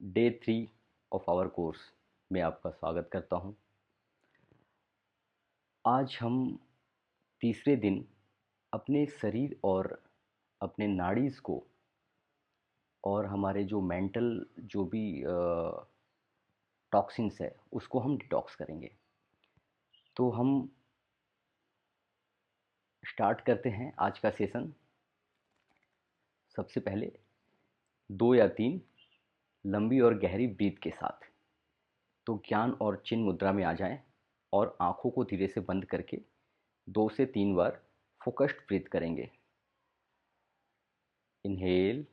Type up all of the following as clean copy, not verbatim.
Day 3 of our course में आपका स्वागत करता हूं। आज हम तीसरे दिन अपने शरीर और अपने नाड़ीज़ को और हमारे जो मेंटल जो भी टॉक्सिन्स है उसको हम डिटॉक्स करेंगे। तो हम स्टार्ट करते हैं आज का सेशन। सबसे पहले 2 या 3 लंबी और गहरी ब्रीथ के साथ। तो ज्ञान और चिन्ह मुद्रा में आ जाएं और आंखों को धीरे से बंद करके 2 से 3 बार फोकस्ड ब्रीथ करेंगे। Inhale,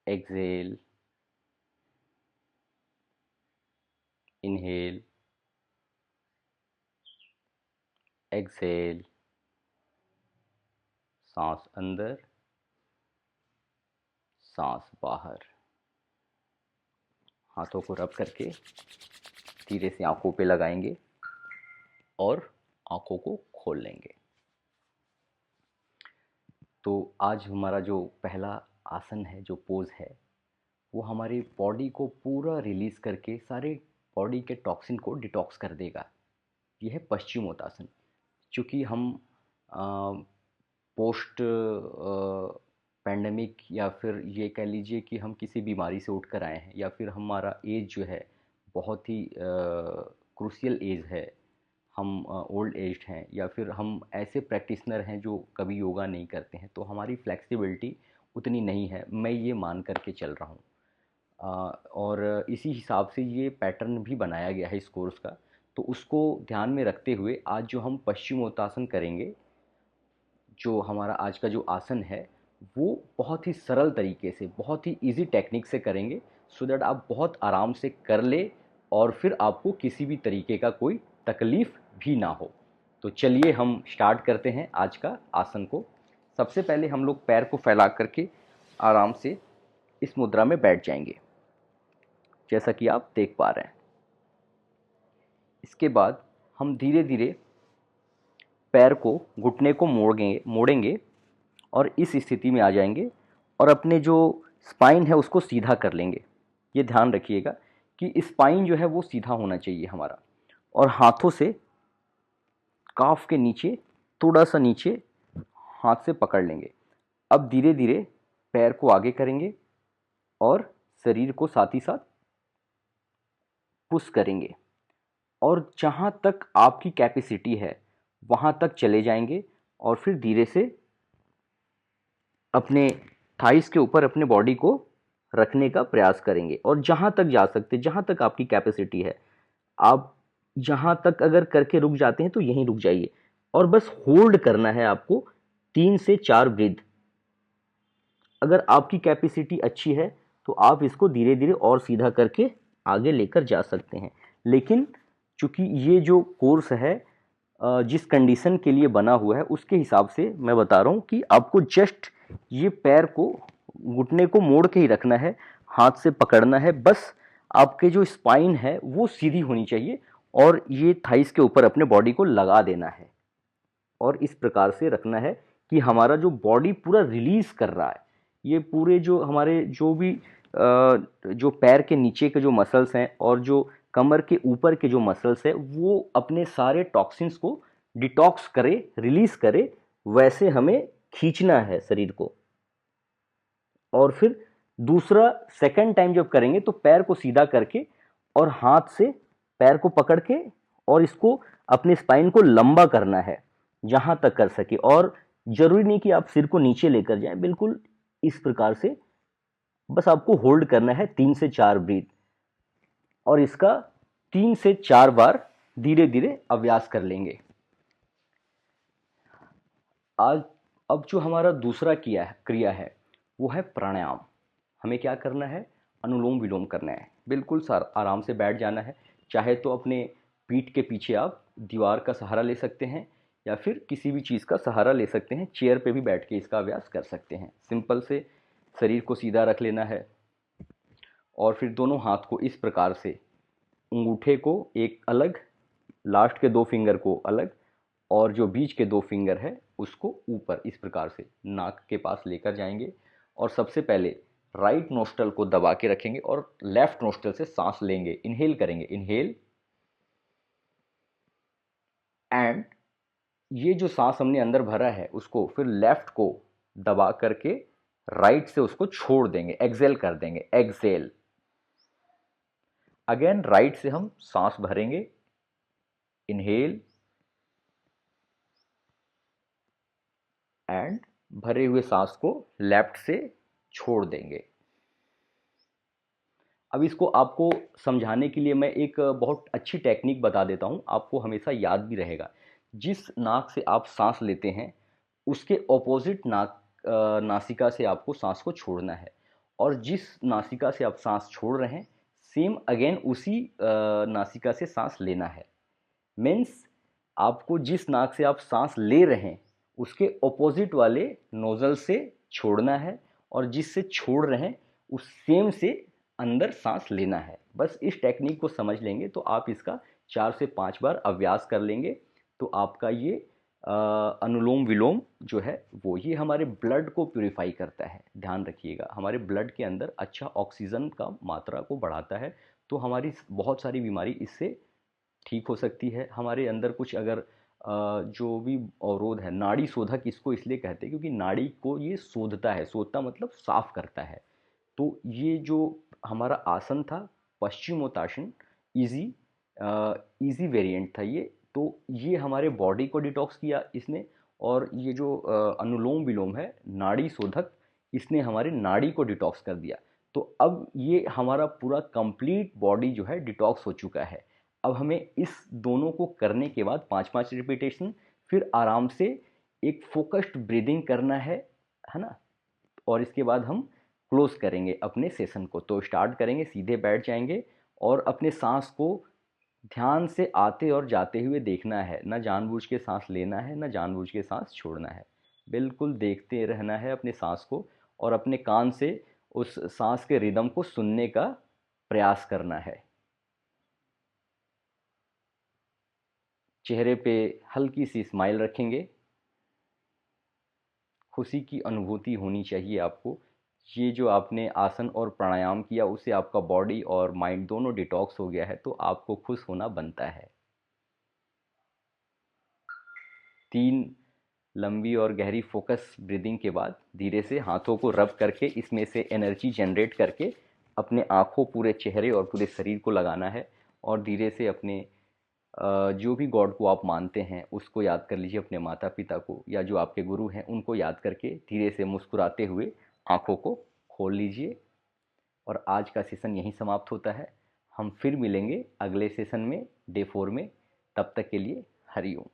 exhale, inhale, exhale. सांस अंदर, सांस बाहर। हाथों को रब करके धीरे से आंखों पे लगाएंगे और आंखों को खोल लेंगे। तो आज हमारा जो पहला आसन है, जो पोज है, वो हमारी बॉडी को पूरा रिलीज़ करके सारे बॉडी के टॉक्सिन को डिटॉक्स कर देगा। यह है पश्चिमोत्तासन। चूँकि हम पोस्ट पैंडेमिक या फिर ये कह लीजिए कि हम किसी बीमारी से उठ कर आए हैं, या फिर हमारा एज जो है बहुत ही क्रूशियल एज है, हम ओल्ड एज्ड हैं, या फिर हम ऐसे प्रैक्टिशनर हैं जो कभी योगा नहीं करते हैं, तो हमारी फ्लेक्सिबिलिटी उतनी नहीं है, मैं ये मान करके चल रहा हूँ। और इसी हिसाब से ये पैटर्न भी बनाया गया है इस कोर्स का। तो उसको ध्यान में रखते हुए आज जो हम पश्चिमोत्तासन करेंगे, जो हमारा आज का जो आसन है, वो बहुत ही सरल तरीके से, बहुत ही इजी टेक्निक से करेंगे, सो दैट आप बहुत आराम से कर ले और फिर आपको किसी भी तरीके का कोई तकलीफ़ भी ना हो। तो चलिए हम स्टार्ट करते हैं आज का आसन को। सबसे पहले हम लोग पैर को फैला करके आराम से इस मुद्रा में बैठ जाएंगे, जैसा कि आप देख पा रहे हैं। इसके बाद हम धीरे धीरे पैर को, घुटने को मोड़ेंगे और इस स्थिति में आ जाएंगे और अपने जो स्पाइन है उसको सीधा कर लेंगे। ये ध्यान रखिएगा कि स्पाइन जो है वो सीधा होना चाहिए हमारा, और हाथों से काफ के नीचे, थोड़ा सा नीचे हाथ से पकड़ लेंगे। अब धीरे धीरे पैर को आगे करेंगे और शरीर को साथ ही साथ पुश करेंगे, और जहाँ तक आपकी कैपेसिटी है वहाँ तक चले जाएंगे और फिर धीरे से अपने थाइस के ऊपर अपने बॉडी को रखने का प्रयास करेंगे। और जहाँ तक जा सकते, जहाँ तक आपकी कैपेसिटी है, आप जहाँ तक अगर करके रुक जाते हैं तो यहीं रुक जाइए, और बस होल्ड करना है आपको 3 से 4 ब्रीथ। अगर आपकी कैपेसिटी अच्छी है तो आप इसको धीरे धीरे और सीधा करके आगे लेकर जा सकते हैं। लेकिन चूंकि ये जो कोर्स है जिस कंडीशन के लिए बना हुआ है उसके हिसाब से मैं बता रहा हूँ कि आपको जस्ट ये पैर को, घुटने को मोड़ के ही रखना है, हाथ से पकड़ना है। बस आपके जो स्पाइन है वो सीधी होनी चाहिए और ये थाइस के ऊपर अपने बॉडी को लगा देना है, और इस प्रकार से रखना है कि हमारा जो बॉडी पूरा रिलीज कर रहा है। ये पूरे जो हमारे जो भी जो पैर के नीचे के जो मसल्स हैं और जो कमर के ऊपर के जो मसल्स हैं वो अपने सारे टॉक्सिन्स को डिटॉक्स करे, रिलीज करे, वैसे हमें खींचना है शरीर को। और फिर दूसरा सेकंड टाइम जब करेंगे तो पैर को सीधा करके और हाथ से पैर को पकड़ के और इसको अपने स्पाइन को लंबा करना है जहां तक कर सके। और जरूरी नहीं कि आप सिर को नीचे लेकर जाएं, बिल्कुल इस प्रकार से बस आपको होल्ड करना है 3 से 4 ब्रीथ, और इसका 3 से 4 बार धीरे धीरे अभ्यास कर लेंगे। आज अब जो हमारा दूसरा क्रिया है वो है प्राणायाम। हमें क्या करना है? अनुलोम विलोम करना है। बिल्कुल आराम से बैठ जाना है। चाहे तो अपने पीठ के पीछे आप दीवार का सहारा ले सकते हैं या फिर किसी भी चीज़ का सहारा ले सकते हैं। चेयर पे भी बैठ के इसका अभ्यास कर सकते हैं। सिंपल से शरीर को सीधा रख लेना है और फिर दोनों हाथ को इस प्रकार से, अंगूठे को एक अलग, लास्ट के 2 फिंगर को अलग, और जो बीच के 2 फिंगर है उसको ऊपर इस प्रकार से नाक के पास लेकर जाएंगे और सबसे पहले राइट नोस्ट्रल को दबा के रखेंगे और लेफ्ट नोस्ट्रल से सांस लेंगे, इनहेल करेंगे, इनहेल, एंड ये जो सांस हमने अंदर भरा है उसको फिर लेफ्ट को दबा करके राइट से उसको छोड़ देंगे, एक्सेल कर देंगे, एक्सेल। अगेन राइट से हम सांस भरेंगे, इनहेल, एंड भरे हुए सांस को लेफ्ट से छोड़ देंगे। अब इसको आपको समझाने के लिए मैं एक बहुत अच्छी टेक्निक बता देता हूं, आपको हमेशा याद भी रहेगा। जिस नाक से आप सांस लेते हैं उसके ऑपोजिट नासिका से आपको सांस को छोड़ना है, और जिस नासिका से आप सांस छोड़ रहे हैं सेम अगेन उसी नासिका से सांस लेना है। मीन्स आपको जिस नाक से आप सांस ले रहे हैं उसके ऑपोजिट वाले नोजल से छोड़ना है, और जिससे छोड़ रहे हैं उस सेम से अंदर सांस लेना है। बस इस टेक्निक को समझ लेंगे तो आप इसका 4 से 5 बार अभ्यास कर लेंगे तो आपका ये अनुलोम विलोम जो है वो ये हमारे ब्लड को प्यूरिफाई करता है। ध्यान रखिएगा, हमारे ब्लड के अंदर अच्छा ऑक्सीजन का मात्रा को बढ़ाता है, तो हमारी बहुत सारी बीमारी इससे ठीक हो सकती है। हमारे अंदर कुछ अगर जो भी अवरोध है, नाड़ी शोधक इसको इसलिए कहते हैं क्योंकि नाड़ी को ये शोधता है, शोधता मतलब साफ करता है। तो ये जो हमारा आसन था पश्चिमोत्तासन, इजी इजी वेरिएंट था ये। तो ये हमारे बॉडी को डिटॉक्स किया इसने, और ये जो अनुलोम विलोम है नाड़ी शोधक, इसने हमारे नाड़ी को डिटॉक्स कर दिया। तो अब ये हमारा पूरा कंप्लीट बॉडी जो है डिटॉक्स हो चुका है। अब हमें इस दोनों को करने के बाद 5-5 रिपीटेशन फिर आराम से एक फोकस्ड ब्रीदिंग करना है ना। और इसके बाद हम क्लोज करेंगे अपने सेशन को। तो स्टार्ट करेंगे, सीधे बैठ जाएंगे और अपने सांस को ध्यान से आते और जाते हुए देखना है, ना जानबूझ के सांस लेना है ना जानबूझ के सांस छोड़ना है। बिल्कुल देखते रहना है अपने सांस को, और अपने कान से उस सांस के रिदम को सुनने का प्रयास करना है। चेहरे पे हल्की सी स्माइल रखेंगे, खुशी की अनुभूति होनी चाहिए आपको। ये जो आपने आसन और प्राणायाम किया उससे आपका बॉडी और माइंड दोनों डिटॉक्स हो गया है, तो आपको खुश होना बनता है। 3 लंबी और गहरी फोकस ब्रीदिंग के बाद धीरे से हाथों को रब करके इसमें से एनर्जी जनरेट करके अपने आँखों, पूरे चेहरे और पूरे शरीर को लगाना है। और धीरे से अपने जो भी गॉड को आप मानते हैं उसको याद कर लीजिए, अपने माता पिता को या जो आपके गुरु हैं उनको याद करके धीरे से मुस्कुराते हुए आँखों को खोल लीजिए। और आज का सेशन यहीं समाप्त होता है। हम फिर मिलेंगे अगले सेशन में, डे 4 में। तब तक के लिए हरि ओम।